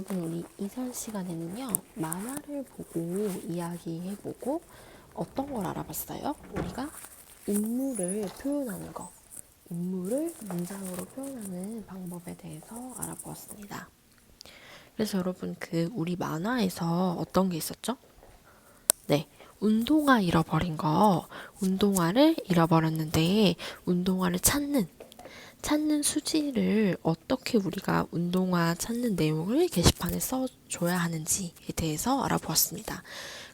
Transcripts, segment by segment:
여러분, 우리 이전 시간에는요, 만화를 보고 이야기해보고 어떤 걸 알아봤어요? 우리가 인물을 표현하는 거, 인물을 문장으로 표현하는 방법에 대해서 알아보았습니다. 그래서 여러분, 우리 만화에서 어떤 게 있었죠? 네, 운동화 잃어버린 거, 운동화를 잃어버렸는데 운동화를 찾는 수지를 어떻게 우리가 운동화 찾는 내용을 게시판에 써줘야 하는지에 대해서 알아보았습니다.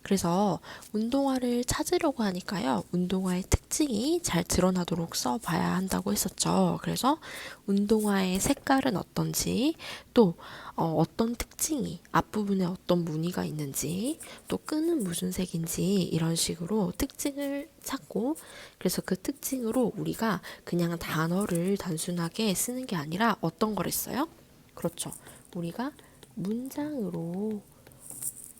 그래서 운동화를 찾으려고 하니까요, 운동화의 특징이 잘 드러나도록 써봐야 한다고 했었죠. 그래서 운동화의 색깔은 어떤지, 또 어떤 특징이, 앞부분에 어떤 무늬가 있는지, 또 끈은 무슨 색인지 이런 식으로 특징을 찾고, 그래서 그 특징으로 우리가 그냥 단어를 단순하게 쓰는 게 아니라 어떤 걸 했어요? 그렇죠. 우리가 문장으로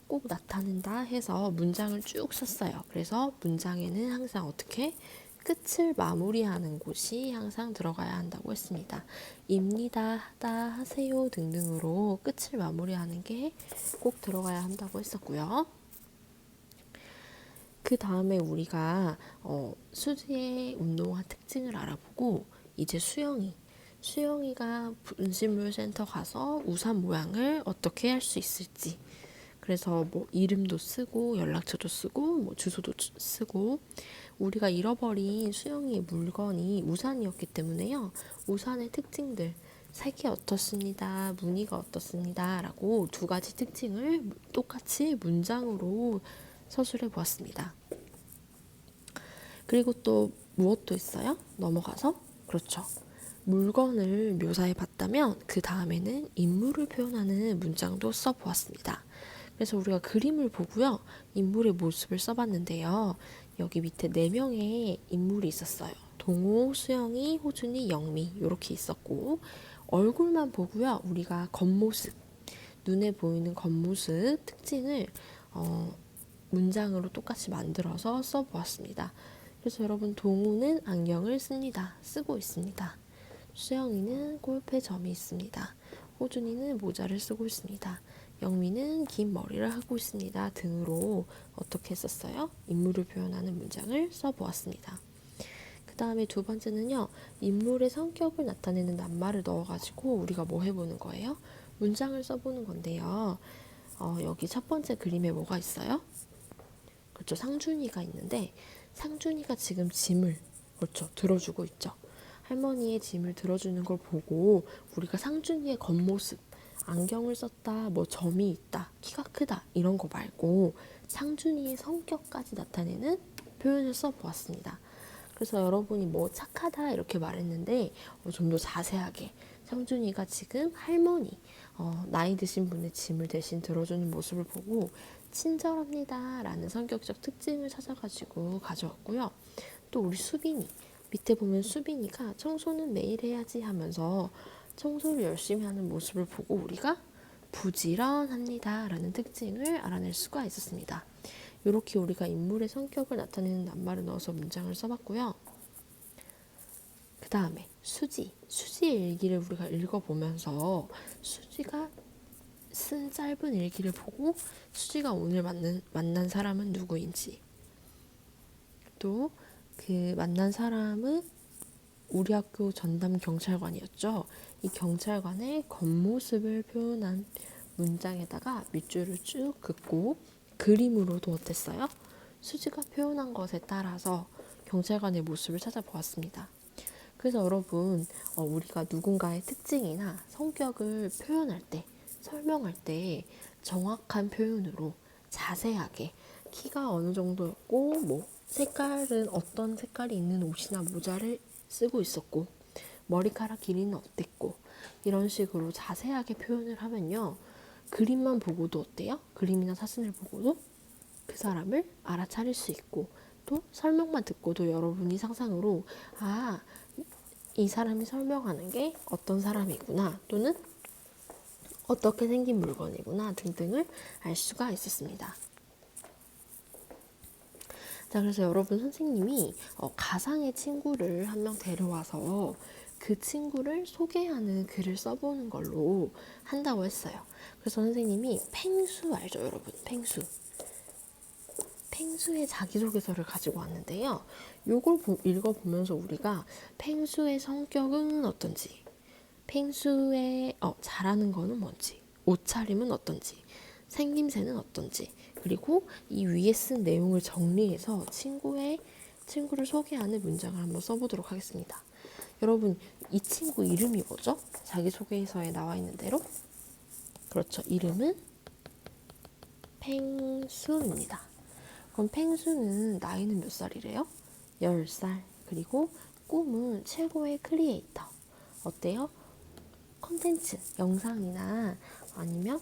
꼭 나타낸다 해서 문장을 쭉 썼어요. 그래서 문장에는 항상 어떻게 끝을 마무리하는 곳이 항상 들어가야 한다고 했습니다. 입니다, 하다, 하세요 등등으로 끝을 마무리하는 게 꼭 들어가야 한다고 했었고요. 그 다음에 우리가 수지의 운동화 특징을 알아보고 이제 수영이가 분식물 센터 가서 우산 모양을 어떻게 할 수 있을지, 그래서 뭐 이름도 쓰고 연락처도 쓰고 뭐 주소도 쓰고, 우리가 잃어버린 수영이의 물건이 우산이었기 때문에요, 우산의 특징들, 색이 어떻습니다, 무늬가 어떻습니다 라고 두 가지 특징을 똑같이 문장으로 서술해 보았습니다. 그리고 또 무엇도 있어요? 넘어가서, 그렇죠, 물건을 묘사해 봤다면 그 다음에는 인물을 표현하는 문장도 써보았습니다. 그래서 우리가 그림을 보고요, 인물의 모습을 써봤는데요, 여기 밑에 4명의 인물이 있었어요. 동호, 수영이, 호준이, 영미 이렇게 있었고, 얼굴만 보고요, 우리가 겉모습, 눈에 보이는 겉모습 특징을 문장으로 똑같이 만들어서 써보았습니다. 그래서 여러분, 동호는 안경을 쓰고 있습니다. 수영이는 골프에 점이 있습니다. 호준이는 모자를 쓰고 있습니다. 영미는 긴 머리를 하고 있습니다. 등으로 어떻게 했었어요? 인물을 표현하는 문장을 써보았습니다. 그 다음에 두 번째는요, 인물의 성격을 나타내는 낱말을 넣어가지고 우리가 뭐 해보는 거예요? 문장을 써보는 건데요. 여기 첫 번째 그림에 뭐가 있어요? 그렇죠, 상준이가 있는데, 상준이가 지금 짐을, 그렇죠, 들어주고 있죠. 할머니의 짐을 들어주는 걸 보고 우리가 상준이의 겉모습, 안경을 썼다, 뭐 점이 있다, 키가 크다 이런 거 말고 상준이의 성격까지 나타내는 표현을 써보았습니다. 그래서 여러분이 뭐 착하다 이렇게 말했는데 좀 더 자세하게 상준이가 지금 할머니, 나이 드신 분의 짐을 대신 들어주는 모습을 보고 친절합니다 라는 성격적 특징을 찾아가지고 가져왔고요. 또 우리 수빈이, 밑에 보면 수빈이가 청소는 매일 해야지 하면서 청소를 열심히 하는 모습을 보고 우리가 부지런합니다 라는 특징을 알아낼 수가 있었습니다. 이렇게 우리가 인물의 성격을 나타내는 낱말을 넣어서 문장을 써봤고요. 그 다음에 수지의 일기를 우리가 읽어보면서 수지가 쓴 짧은 일기를 보고 수지가 오늘 만난 사람은 누구인지, 또 그 만난 사람은 우리 학교 전담 경찰관이었죠. 이 경찰관의 겉모습을 표현한 문장에다가 밑줄을 쭉 긋고 그림으로도 어땠어요? 수지가 표현한 것에 따라서 경찰관의 모습을 찾아보았습니다. 그래서 여러분, 우리가 누군가의 특징이나 성격을 표현할 때, 설명할 때 정확한 표현으로 자세하게 키가 어느 정도였고, 뭐 색깔은 어떤 색깔이 있는 옷이나 모자를 쓰고 있었고, 머리카락 길이는 어땠고, 이런 식으로 자세하게 표현을 하면요, 그림만 보고도 어때요? 그림이나 사진을 보고도 그 사람을 알아차릴 수 있고, 또 설명만 듣고도 여러분이 상상으로 이 사람이 설명하는 게 어떤 사람이구나, 또는 어떻게 생긴 물건이구나 등등을 알 수가 있었습니다. 자, 그래서 여러분, 선생님이 가상의 친구를 한 명 데려와서 그 친구를 소개하는 글을 써보는 걸로 한다고 했어요. 그래서 선생님이 펭수 알죠, 여러분? 펭수. 펭수의 자기소개서를 가지고 왔는데요. 요걸 읽어보면서 우리가 펭수의 성격은 어떤지, 펭수의 잘하는 거는 뭔지, 옷차림은 어떤지, 생김새는 어떤지, 그리고 이 위에 쓴 내용을 정리해서 친구를 소개하는 문장을 한번 써보도록 하겠습니다. 여러분, 이 친구 이름이 뭐죠? 자기소개서에 나와 있는 대로? 그렇죠. 이름은 펭수입니다. 그럼 펭수는 나이는 몇 살이래요? 10살. 그리고 꿈은 최고의 크리에이터. 어때요? 컨텐츠, 영상이나 아니면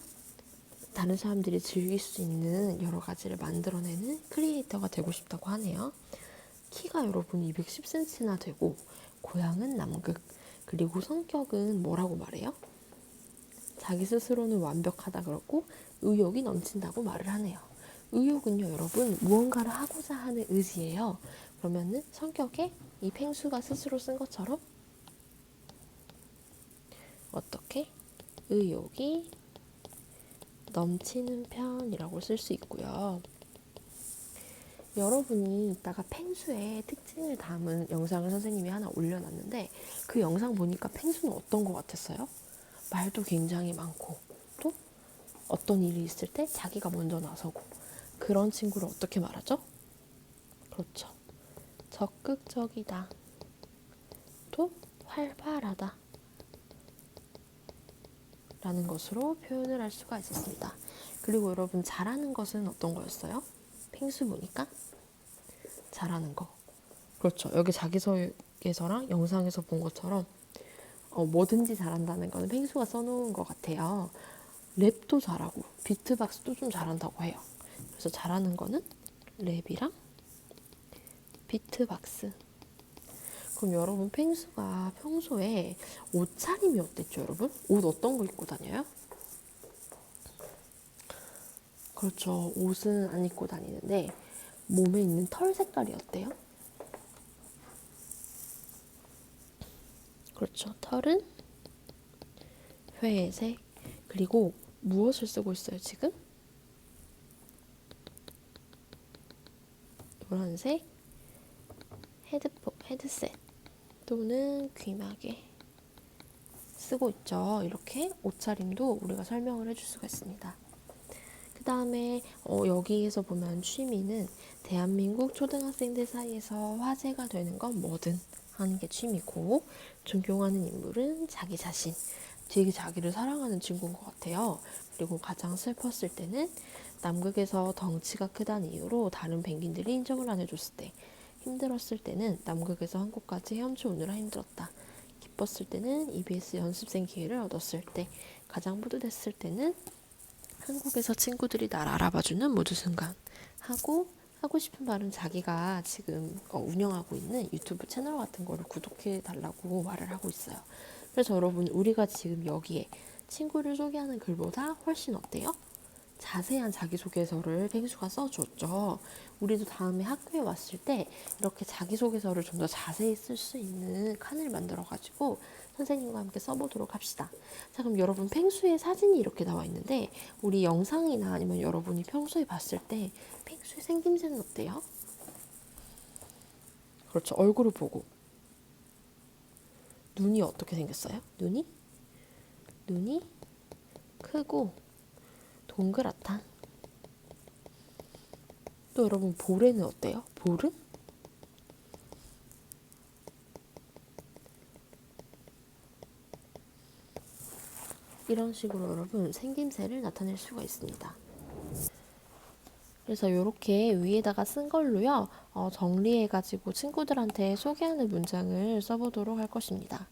다른 사람들이 즐길 수 있는 여러 가지를 만들어내는 크리에이터가 되고 싶다고 하네요. 키가 여러분 210cm나 되고 고향은 남극. 그리고 성격은 뭐라고 말해요? 자기 스스로는 완벽하다 그러고 의욕이 넘친다고 말을 하네요. 의욕은요, 여러분, 무언가를 하고자 하는 의지예요. 그러면은 성격에 이 펭수가 스스로 쓴 것처럼 어떻게? 의욕이 넘치는 편이라고 쓸 수 있고요. 여러분이 이따가 펭수의 특징을 담은 영상을 선생님이 하나 올려놨는데 그 영상 보니까 펭수는 어떤 것 같았어요? 말도 굉장히 많고 또 어떤 일이 있을 때 자기가 먼저 나서고 그런 친구를 어떻게 말하죠? 그렇죠. 적극적이다. 또 활발하다. 라는 것으로 표현을 할 수가 있었습니다. 그리고 여러분 잘하는 것은 어떤 거였어요? 펭수 보니까 잘하는 거. 그렇죠. 여기 자기소개서랑 영상에서 본 것처럼 뭐든지 잘한다는 거는 펭수가 써놓은 것 같아요. 랩도 잘하고 비트박스도 좀 잘한다고 해요. 그래서 잘하는 거는 랩이랑 비트박스. 그럼 여러분 펭수가 평소에 옷차림이 어땠죠, 여러분? 옷 어떤 거 입고 다녀요? 그렇죠. 옷은 안 입고 다니는데 몸에 있는 털 색깔이 어때요? 그렇죠. 털은 회색. 그리고 무엇을 쓰고 있어요, 지금? 노란색 헤드셋 또는 귀마개 쓰고 있죠. 이렇게 옷차림도 우리가 설명을 해줄 수가 있습니다. 그 다음에 여기에서 보면 취미는 대한민국 초등학생들 사이에서 화제가 되는 건 뭐든 하는 게 취미고 존경하는 인물은 자기 자신. 되게 자기를 사랑하는 친구인 것 같아요. 그리고 가장 슬펐을 때는 남극에서 덩치가 크다는 이유로 다른 펭귄들이 인정을 안 해줬을 때, 힘들었을 때는 남극에서 한국까지 헤엄쳐 오느라 힘들었다. 기뻤을 때는 EBS 연습생 기회를 얻었을 때, 가장 뿌듯했을 때는 한국에서 친구들이 날 알아봐주는 모든 순간 하고 싶은 말은 자기가 지금 운영하고 있는 유튜브 채널 같은 거를 구독해 달라고 말을 하고 있어요. 그래서 여러분 우리가 지금 여기에 친구를 소개하는 글보다 훨씬 어때요? 자세한 자기소개서를 펭수가 써줬죠. 우리도 다음에 학교에 왔을 때 이렇게 자기소개서를 좀 더 자세히 쓸 수 있는 칸을 만들어가지고 선생님과 함께 써보도록 합시다. 자, 그럼 여러분 펭수의 사진이 이렇게 나와 있는데 우리 영상이나 아니면 여러분이 평소에 봤을 때 펭수의 생김새는 어때요? 그렇죠. 얼굴을 보고 눈이 어떻게 생겼어요? 눈이 크고 동그랗다. 또 여러분 볼에는 어때요? 볼은? 이런 식으로 여러분 생김새를 나타낼 수가 있습니다. 그래서 이렇게 위에다가 쓴 걸로요 정리해가지고 친구들한테 소개하는 문장을 써보도록 할 것입니다.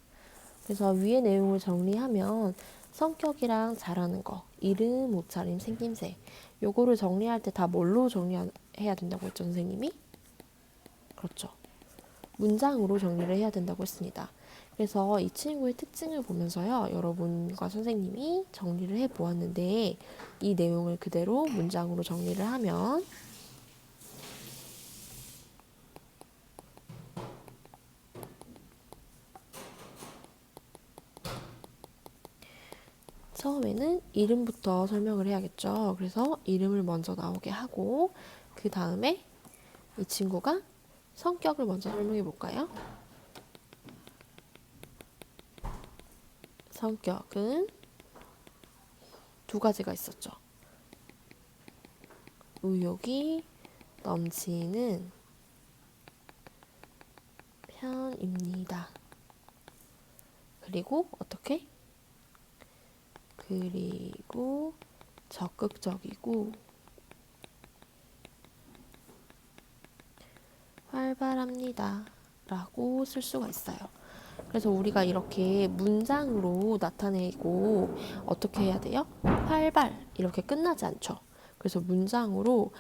그래서 위의 내용을 정리하면 성격이랑 잘하는 거, 이름, 옷차림, 생김새 요거를 정리할 때 다 뭘로 정리해야 된다고 했죠, 선생님이? 그렇죠. 문장으로 정리를 해야 된다고 했습니다. 그래서 이 친구의 특징을 보면서요, 여러분과 선생님이 정리를 해 보았는데, 이 내용을 그대로 문장으로 정리를 하면, 처음에는 이름부터 설명을 해야겠죠. 그래서 이름을 먼저 나오게 하고 그 다음에 이 친구가 성격을 먼저 설명해 볼까요? 성격은 두 가지가 있었죠. 의욕이 넘치는 편입니다. 그리고 어떻게? 그리고 적극적이고 활발합니다. 라고 쓸 수가 있어요. 그래서 우리가 이렇게 문장으로 나타내고 어떻게 해야 돼요? 활발 이렇게 끝나지 않죠. 그래서 문장으로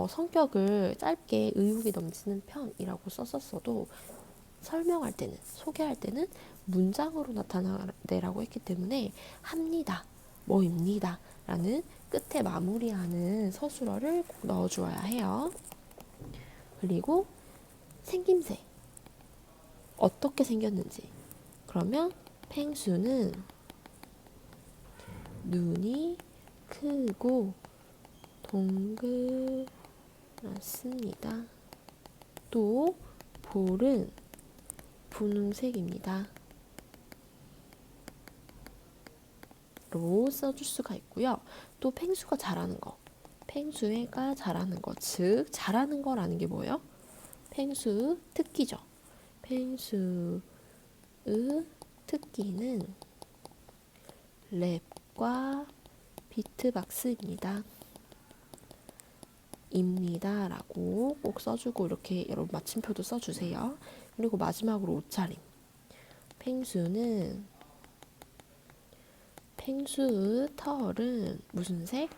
성격을 짧게 의욕이 넘치는 편이라고 썼었어도 설명할 때는, 소개할 때는 문장으로 나타내라고 했기 때문에 합니다, 뭐입니다 라는 끝에 마무리하는 서술어를 꼭 넣어주어야 해요. 그리고 생김새 어떻게 생겼는지, 그러면 펭수는 눈이 크고 동그랗습니다. 또 볼은 분홍색입니다. 로 써줄 수가 있고요. 또 펭수가 잘하는 거, 펭수가 잘하는 거, 즉 잘하는 거라는 게 뭐예요? 펭수 특기죠. 펭수의 특기는 랩과 비트박스입니다. 입니다 라고 꼭 써주고 이렇게 여러분 마침표도 써주세요. 그리고 마지막으로 옷차림. 펭수의 털은 무슨 색?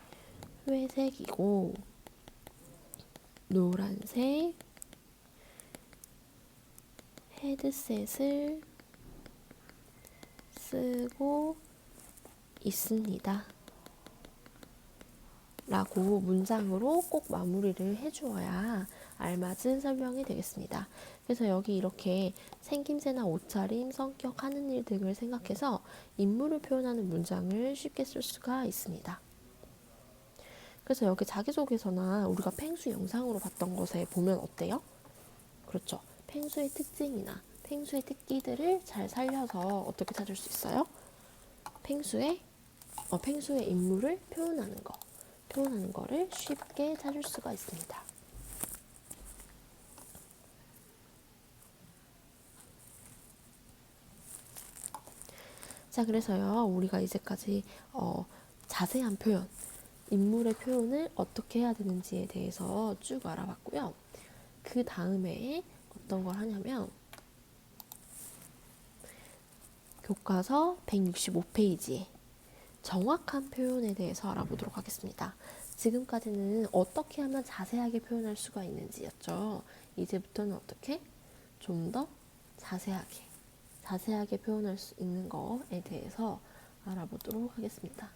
회색이고 노란색 헤드셋을 쓰고 있습니다. 라고 문장으로 꼭 마무리를 해주어야 알맞은 설명이 되겠습니다. 그래서 여기 이렇게 생김새나 옷차림, 성격, 하는 일 등을 생각해서 인물을 표현하는 문장을 쉽게 쓸 수가 있습니다. 그래서 여기 자기소개서나 우리가 펭수 영상으로 봤던 것에 보면 어때요? 그렇죠. 펭수의 특징이나 펭수의 특기들을 잘 살려서 어떻게 찾을 수 있어요? 펭수의 인물을 표현하는 거를 쉽게 찾을 수가 있습니다. 자, 그래서요, 우리가 이제까지 자세한 표현, 인물의 표현을 어떻게 해야 되는지에 대해서 쭉 알아봤고요. 그 다음에 어떤 걸 하냐면 교과서 165페이지에 정확한 표현에 대해서 알아보도록 하겠습니다. 지금까지는 어떻게 하면 자세하게 표현할 수가 있는지였죠. 이제부터는 어떻게? 좀 더 자세하게 표현할 수 있는 거에 대해서 알아보도록 하겠습니다.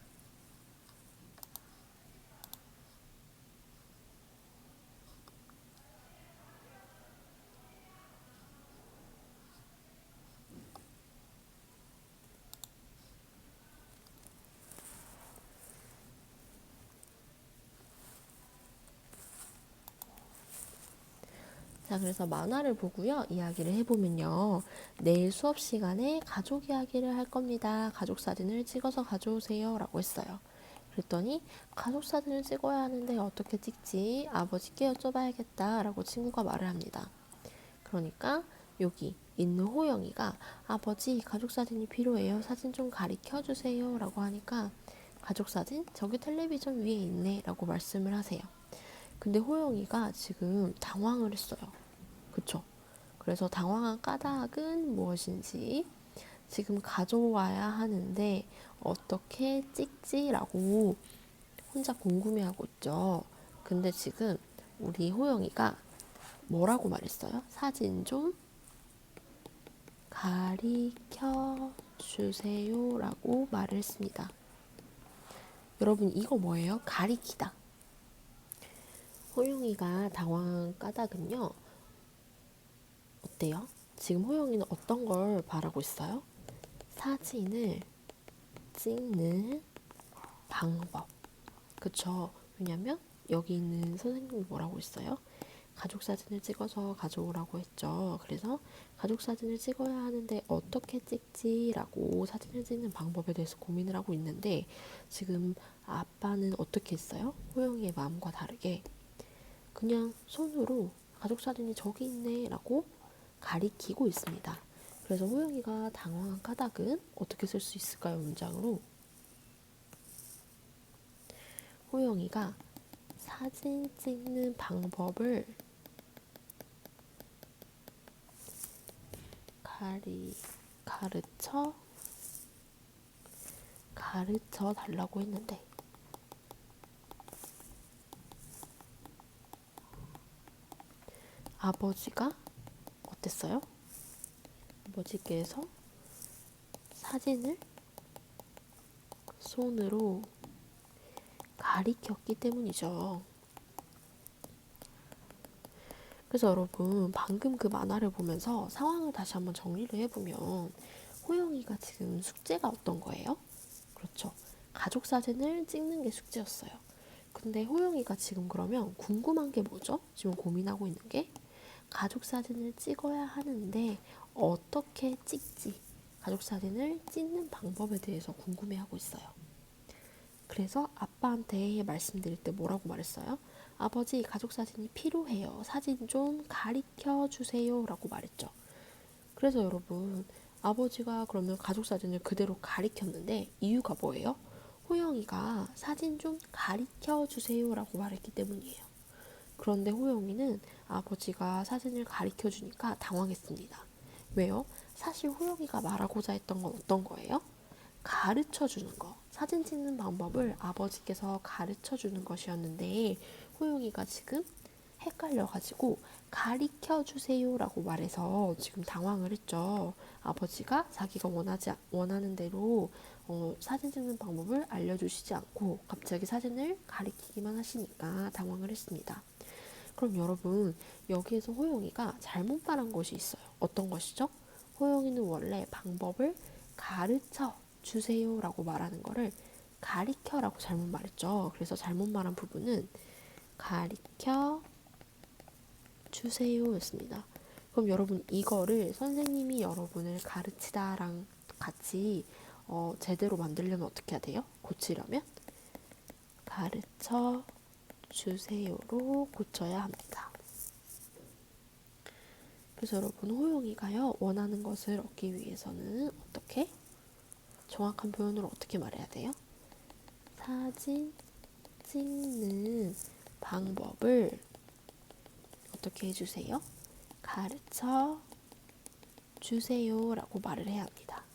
자, 그래서 만화를 보고요, 이야기를 해보면요. 내일 수업 시간에 가족 이야기를 할 겁니다. 가족 사진을 찍어서 가져오세요. 라고 했어요. 그랬더니 가족 사진을 찍어야 하는데 어떻게 찍지? 아버지께 여쭤봐야겠다. 라고 친구가 말을 합니다. 그러니까 여기 있는 호영이가 아버지 가족 사진이 필요해요. 사진 좀 가리켜 주세요. 라고 하니까 가족 사진? 저기 텔레비전 위에 있네. 라고 말씀을 하세요. 근데 호영이가 지금 당황을 했어요. 그쵸? 그래서 당황한 까닭은 무엇인지 지금 가져와야 하는데 어떻게 찍지? 라고 혼자 궁금해하고 있죠. 근데 지금 우리 호영이가 뭐라고 말했어요? 사진 좀 가리켜 주세요 라고 말을 했습니다. 여러분, 이거 뭐예요? 가리키다. 호영이가 당황한 까닭은요, 어때요? 지금 호영이는 어떤 걸 바라고 있어요? 사진을 찍는 방법. 그쵸? 왜냐면 여기 있는 선생님이 뭐라고 했어요? 가족 사진을 찍어서 가져오라고 했죠. 그래서 가족 사진을 찍어야 하는데 어떻게 찍지라고 사진을 찍는 방법에 대해서 고민을 하고 있는데 지금 아빠는 어떻게 했어요? 호영이의 마음과 다르게 그냥 손으로 가족 사진이 저기 있네 라고 가리키고 있습니다. 그래서 호영이가 당황한 까닭은 어떻게 쓸 수 있을까요? 문장으로 호영이가 사진 찍는 방법을 가르쳐 달라고 했는데 아버지가 어땠어요? 아버지께서 사진을 손으로 가리켰기 때문이죠. 그래서 여러분 방금 그 만화를 보면서 상황을 다시 한번 정리를 해보면 호영이가 지금 숙제가 어떤 거예요? 그렇죠. 가족 사진을 찍는 게 숙제였어요. 근데 호영이가 지금 그러면 궁금한 게 뭐죠? 지금 고민하고 있는 게 가족 사진을 찍어야 하는데 어떻게 찍지? 가족 사진을 찍는 방법에 대해서 궁금해하고 있어요. 그래서 아빠한테 말씀드릴 때 뭐라고 말했어요? 아버지, 가족 사진이 필요해요. 사진 좀 가리켜 주세요. 라고 말했죠. 그래서 여러분, 아버지가 그러면 가족 사진을 그대로 가리켰는데 이유가 뭐예요? 호영이가 사진 좀 가리켜 주세요. 라고 말했기 때문이에요. 그런데 호영이는 아버지가 사진을 가리켜 주니까 당황했습니다. 왜요? 사실 호영이가 말하고자 했던 건 어떤 거예요? 가르쳐 주는 거. 사진 찍는 방법을 아버지께서 가르쳐 주는 것이었는데 호영이가 지금 헷갈려가지고 가리켜 주세요라고 말해서 지금 당황을 했죠. 아버지가 자기가 원하는 대로 사진 찍는 방법을 알려주시지 않고 갑자기 사진을 가리키기만 하시니까 당황을 했습니다. 그럼 여러분 여기에서 호영이가 잘못 말한 것이 있어요. 어떤 것이죠? 호영이는 원래 방법을 가르쳐 주세요 라고 말하는 거를 가리켜 라고 잘못 말했죠. 그래서 잘못 말한 부분은 가리켜 주세요 였습니다. 그럼 여러분 이거를 선생님이 여러분을 가르치다랑 같이 제대로 만들려면 어떻게 해야 돼요? 고치려면 가르쳐 주세요로 고쳐야 합니다. 그래서 여러분 호영이가요 원하는 것을 얻기 위해서는 어떻게? 정확한 표현으로 어떻게 말해야 돼요? 사진 찍는 방법을 어떻게 해주세요? 가르쳐 주세요 라고 말을 해야 합니다.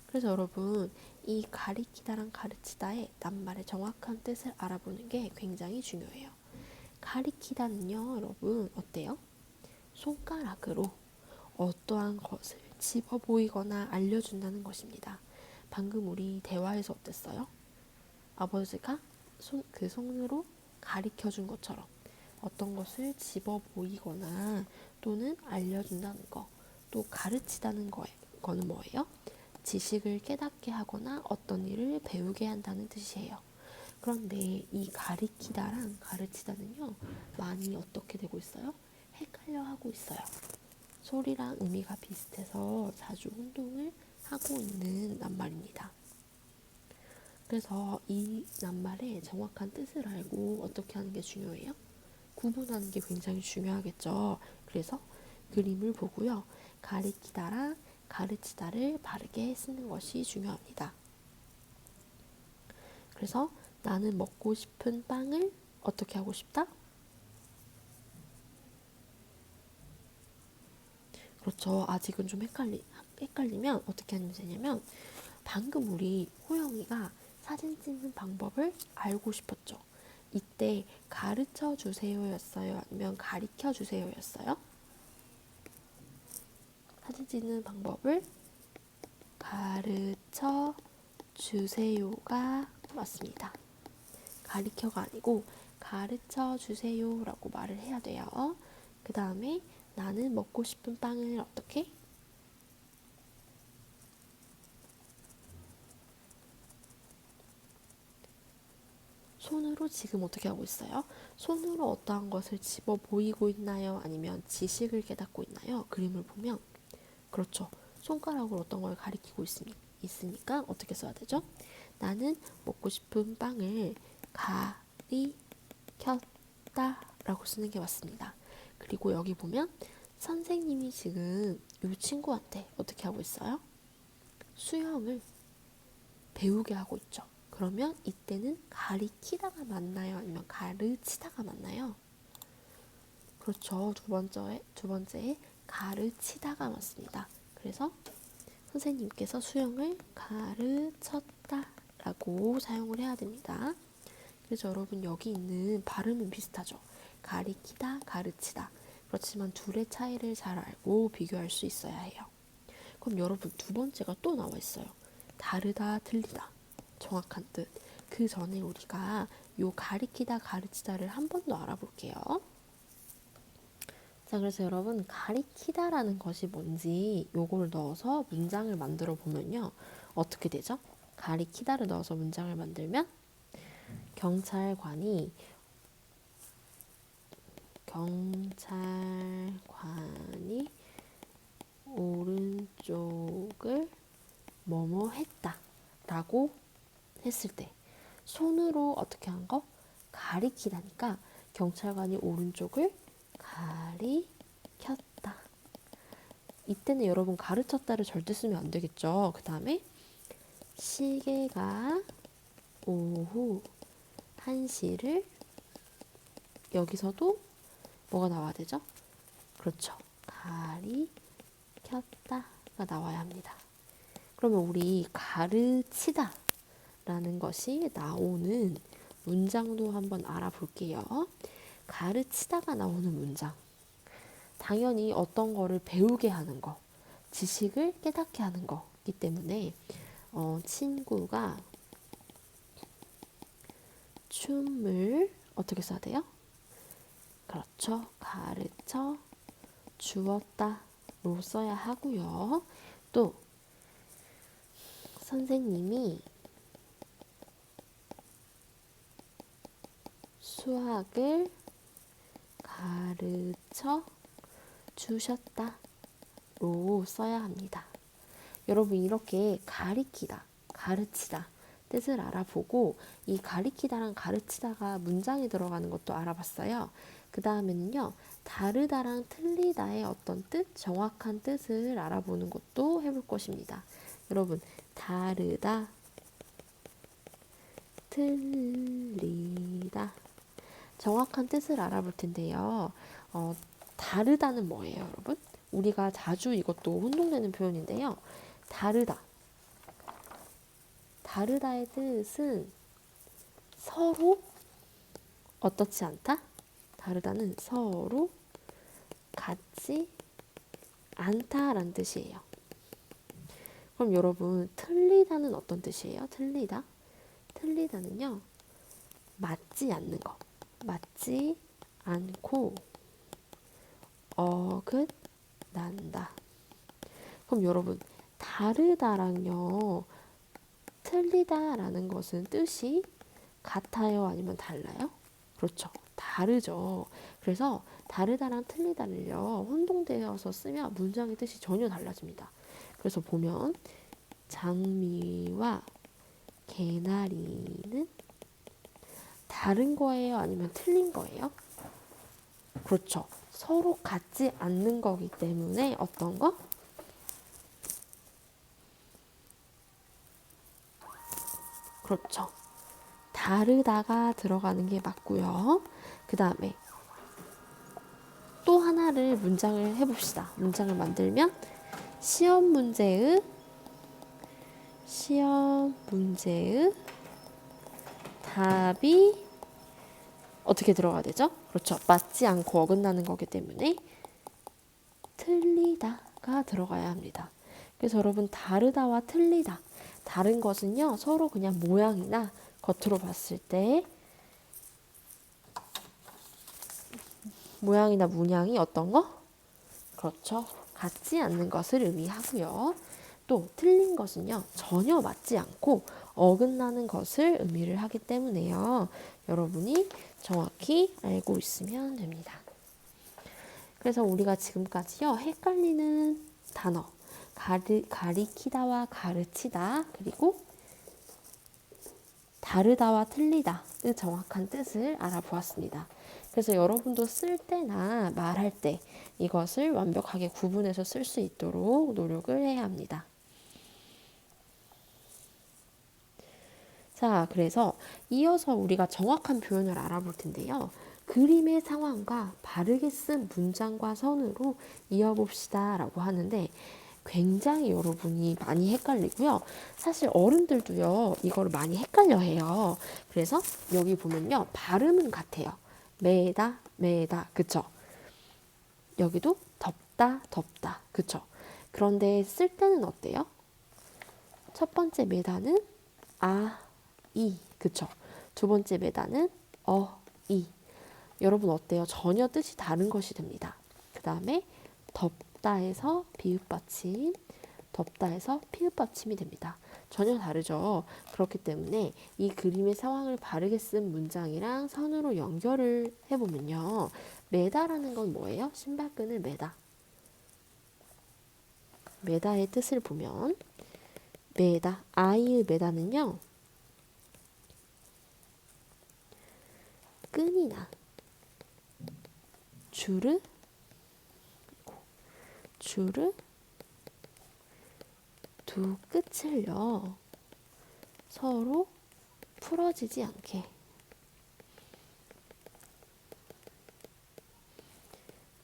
그래서 여러분 이 가리키다랑 가르치다의 낱말의 정확한 뜻을 알아보는 게 굉장히 중요해요. 가리키다는요 여러분 어때요? 손가락으로 어떠한 것을 집어 보이거나 알려준다는 것입니다. 방금 우리 대화에서 어땠어요? 아버지가 그 손으로 가리켜 준 것처럼 어떤 것을 집어 보이거나 또는 알려준다는 거, 또 가르치다는 거는 뭐예요? 지식을 깨닫게 하거나 어떤 일을 배우게 한다는 뜻이에요. 그런데 이 가리키다랑 가르치다는요, 많이 어떻게 되고 있어요? 헷갈려 하고 있어요. 소리랑 의미가 비슷해서 자주 혼동을 하고 있는 낱말입니다. 그래서 이 낱말의 정확한 뜻을 알고 어떻게 하는 게 중요해요? 구분하는 게 굉장히 중요하겠죠. 그래서 그림을 보고요. 가리키다랑 가르치다를 바르게 쓰는 것이 중요합니다. 그래서 나는 먹고 싶은 빵을 어떻게 하고 싶다? 그렇죠. 아직은 좀 헷갈리면 어떻게 하면 되냐면 방금 우리 호영이가 사진 찍는 방법을 알고 싶었죠. 이때 가르쳐 주세요였어요? 아니면 가리켜 주세요였어요? 사진 찍는 방법을 가르쳐 주세요가 맞습니다. 가리켜가 아니고 가르쳐 주세요라고 말을 해야 돼요. 그 다음에 나는 먹고 싶은 빵을 어떻게? 손으로 지금 어떻게 하고 있어요? 손으로 어떠한 것을 집어 보이고 있나요? 아니면 지식을 깨닫고 있나요? 그림을 보면 그렇죠. 손가락으로 어떤 걸 가리키고 있으니까 어떻게 써야 되죠? 나는 먹고 싶은 빵을 가리켰다 라고 쓰는 게 맞습니다. 그리고 여기 보면 선생님이 지금 이 친구한테 어떻게 하고 있어요? 수영을 배우게 하고 있죠. 그러면 이때는 가리키다가 맞나요? 아니면 가르치다가 맞나요? 그렇죠. 두 번째에 가르치다가 맞습니다. 그래서 선생님께서 수영을 가르쳤다 라고 사용을 해야 됩니다. 그래서 여러분 여기 있는 발음은 비슷하죠. 가리키다, 가르치다. 그렇지만 둘의 차이를 잘 알고 비교할 수 있어야 해요. 그럼 여러분 두 번째가 또 나와 있어요. 다르다, 틀리다. 정확한 뜻. 그 전에 우리가 요 가리키다, 가르치다를 한 번 더 알아볼게요. 자, 그래서 여러분 가리키다라는 것이 뭔지 요걸 넣어서 문장을 만들어 보면요. 어떻게 되죠? 가리키다를 넣어서 문장을 만들면 경찰관이 오른쪽을 뭐뭐 했다 라고 했을 때 손으로 어떻게 한 거? 가리키다니까 경찰관이 오른쪽을 가리켰다. 이때는 여러분 가르쳤다를 절대 쓰면 안 되겠죠. 그 다음에 시계가 오후 1시를 여기서도 뭐가 나와야 되죠? 그렇죠. 가리켰다가 나와야 합니다. 그러면 우리 가르치다 라는 것이 나오는 문장도 한번 알아볼게요. 가르치다가 나오는 문장. 당연히 어떤 거를 배우게 하는 거, 지식을 깨닫게 하는 거기 때문에 친구가 춤을 어떻게 써야 돼요? 그렇죠. 가르쳐 주었다로 써야 하고요. 또 선생님이 수학을 가르쳐 주셨다로 써야 합니다. 여러분 이렇게 가리키다, 가르치다 뜻을 알아보고 이 가리키다랑 가르치다가 문장에 들어가는 것도 알아봤어요. 그 다음에는요. 다르다랑 틀리다의 어떤 뜻, 정확한 뜻을 알아보는 것도 해볼 것입니다. 여러분 다르다, 틀리다 정확한 뜻을 알아볼 텐데요. 다르다는 뭐예요, 여러분? 우리가 자주 이것도 혼동되는 표현인데요. 다르다. 다르다의 뜻은 서로 어떻지 않다? 다르다는 서로 같지 않다라는 뜻이에요. 그럼 여러분 틀리다는 어떤 뜻이에요? 틀리다? 틀리다는요. 맞지 않는 거. 맞지 않고 어긋난다. 그럼 여러분 다르다랑요. 틀리다라는 것은 뜻이 같아요? 아니면 달라요? 그렇죠. 다르죠. 그래서 다르다랑 틀리다를요. 혼동되어서 쓰면 문장의 뜻이 전혀 달라집니다. 그래서 보면 장미와 개나리는 다른 거예요? 아니면 틀린 거예요? 그렇죠. 서로 같지 않는 거기 때문에 어떤 거? 그렇죠. 다르다가 들어가는 게 맞고요. 그 다음에 또 하나를 문장을 해봅시다. 문장을 만들면 시험 문제의 답이 어떻게 들어가야 되죠? 그렇죠. 맞지 않고 어긋나는 거기 때문에 틀리다가 들어가야 합니다. 그래서 여러분 다르다와 틀리다. 다른 것은요. 서로 그냥 모양이나 겉으로 봤을 때 모양이나 문양이 어떤 거? 그렇죠. 같지 않는 것을 의미하고요. 또 틀린 것은요, 전혀 맞지 않고 어긋나는 것을 의미를 하기 때문에요. 여러분이 정확히 알고 있으면 됩니다. 그래서 우리가 지금까지요, 헷갈리는 단어, 가리키다와 가르치다, 그리고 다르다와 틀리다의 정확한 뜻을 알아보았습니다. 그래서 여러분도 쓸 때나 말할 때 이것을 완벽하게 구분해서 쓸 수 있도록 노력을 해야 합니다. 자, 그래서 이어서 우리가 정확한 표현을 알아볼 텐데요. 그림의 상황과 바르게 쓴 문장과 선으로 이어봅시다 라고 하는데 굉장히 여러분이 많이 헷갈리고요. 사실 어른들도요, 이거를 많이 헷갈려 해요. 그래서 여기 보면요, 발음은 같아요. 매다, 매다, 그쵸? 여기도 덥다, 덥다, 그쵸? 그런데 쓸 때는 어때요? 첫 번째 매다는 아, 이, 그쵸? 두 번째 매다는 이. 여러분 어때요? 전혀 뜻이 다른 것이 됩니다. 그 다음에 덥다에서 비읍받침, 덥다에서 피읍받침이 됩니다. 전혀 다르죠. 그렇기 때문에 이 그림의 상황을 바르게 쓴 문장이랑 선으로 연결을 해보면요. 매다라는 건 뭐예요? 신발끈을 매다. 매다의 뜻을 보면 매다, 아이의 매다는요. 끈이나 줄을 두 끝을요. 서로 풀어지지 않게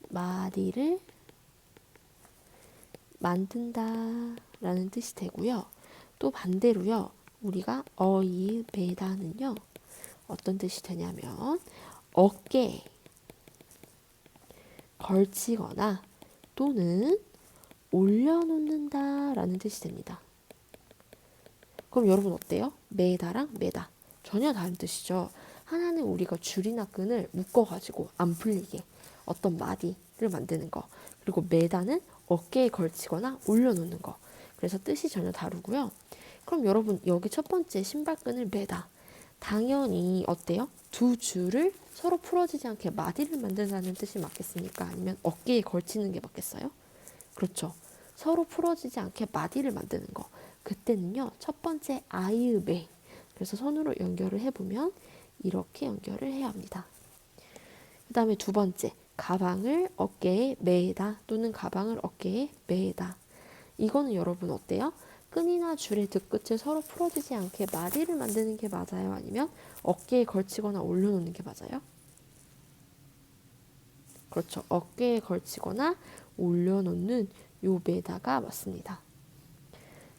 마디를 만든다 라는 뜻이 되고요. 또 반대로요. 우리가 어이 매다는요. 어떤 뜻이 되냐면 어깨에 걸치거나 또는 올려놓는다 라는 뜻이 됩니다. 그럼 여러분 어때요? 매다랑 매다 전혀 다른 뜻이죠. 하나는 우리가 줄이나 끈을 묶어가지고 안 풀리게 어떤 마디를 만드는 거, 그리고 매다는 어깨에 걸치거나 올려놓는 거. 그래서 뜻이 전혀 다르고요. 그럼 여러분 여기 첫 번째 신발끈을 매다, 당연히 어때요? 두 줄을 서로 풀어지지 않게 마디를 만든다는 뜻이 맞겠습니까? 아니면 어깨에 걸치는 게 맞겠어요? 그렇죠. 서로 풀어지지 않게 마디를 만드는 거. 그때는요, 첫 번째 아이읍에, 그래서 선으로 연결을 해보면 이렇게 연결을 해야 합니다. 그 다음에 두 번째, 가방을 어깨에 매다 또는 가방을 어깨에 매다. 이거는 여러분 어때요? 끈이나 줄의 뒷끝을 서로 풀어지지 않게 마디를 만드는 게 맞아요? 아니면 어깨에 걸치거나 올려놓는 게 맞아요? 그렇죠. 어깨에 걸치거나 올려놓는 요 매다가 맞습니다.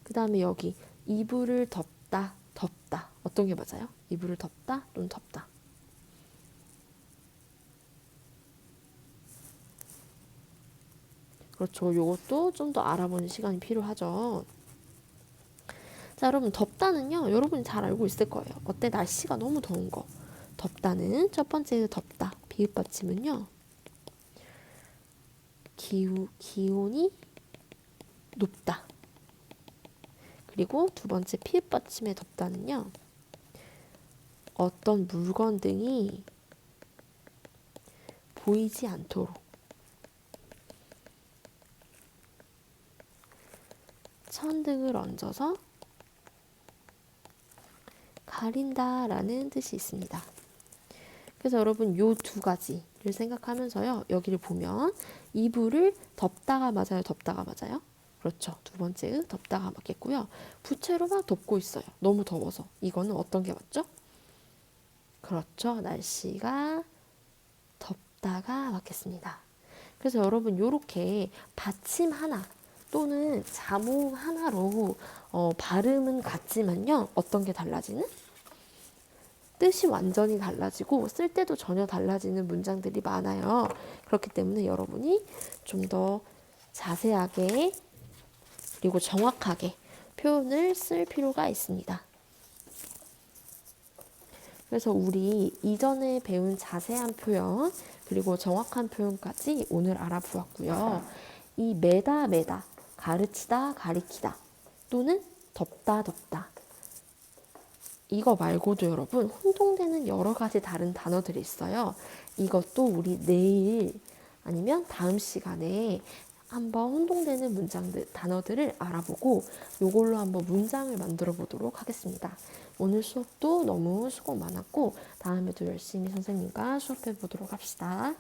그 다음에 여기 이불을 덮다, 덮다. 어떤 게 맞아요? 이불을 덮다 또는 덮다. 그렇죠. 요것도 좀 더 알아보는 시간이 필요하죠. 자, 여러분 덥다는요. 여러분이 잘 알고 있을 거예요. 어때? 날씨가 너무 더운 거. 덥다는 첫 번째 덥다. 비읍 받침은요. 기온이 높다. 그리고 두 번째 피읍 받침의 덥다는요. 어떤 물건 등이 보이지 않도록 천등을 얹어서 가린다라는 뜻이 있습니다. 그래서 여러분 요 두 가지를 생각하면서요. 여기를 보면 이불을 덮다가 맞아요? 덮다가 맞아요? 그렇죠. 두 번째 덮다가 맞겠고요. 부채로 막 덮고 있어요. 너무 더워서. 이거는 어떤 게 맞죠? 그렇죠. 날씨가 덥다가 맞겠습니다. 그래서 여러분 요렇게 받침 하나 또는 자몽 하나로 발음은 같지만요. 어떤 게 달라지는? 뜻이 완전히 달라지고 쓸 때도 전혀 달라지는 문장들이 많아요. 그렇기 때문에 여러분이 좀 더 자세하게 그리고 정확하게 표현을 쓸 필요가 있습니다. 그래서 우리 이전에 배운 자세한 표현 그리고 정확한 표현까지 오늘 알아보았고요. 이 매다, 가르치다, 가리키다 또는 덥다 덥다. 이거 말고도 여러분 혼동되는 여러 가지 다른 단어들이 있어요. 이것도 우리 내일 아니면 다음 시간에 한번 혼동되는 문장들, 단어들을 알아보고 이걸로 한번 문장을 만들어 보도록 하겠습니다. 오늘 수업도 너무 수고 많았고 다음에도 열심히 선생님과 수업해 보도록 합시다.